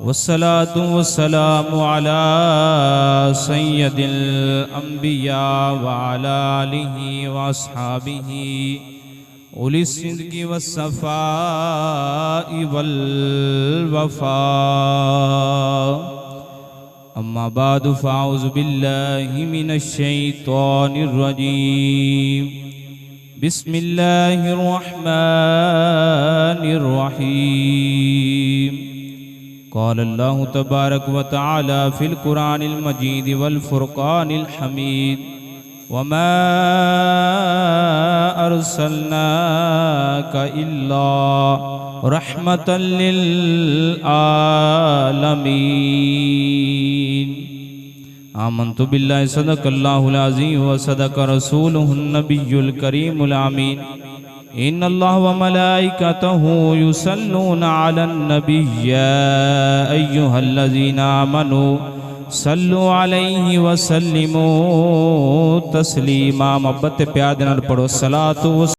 वस्सलातु वस्सलामु अला सय्यदिल अंबिया व अला आलिहि व अस्हाबिहि उलिस सिद्क़ि वस्सफ़ाइ वल वफ़ा। अम्मा बादु फ़अऊज़ु बिल्लाहि मिनश शैतानिर रजीम। बिस्मिल्लाहिर रहमानिर रहीम। क़ाल अल्लाहु तबारक व तआला फ़िल क़ुरानिल मजीद वल फ़ुरक़ानिल हमीद वमा अर्सलनाका इल्ला रहमतल लिल आलमीन। आमन्तु बिल्लाहि सदक़ल्लाहुल अज़ीम व सदक़ रसूलुहुन नबियुल करीमुल आमीन। इन्नल्लाह व मलाइकतहु युसल्लूना अलन नबी या अय्युहल्लज़ीना आमनू सल्लु अलैहि व सल्लिमू तस्लीमा। मोहब्बत प्यार दे नाल पढ़ो सलातु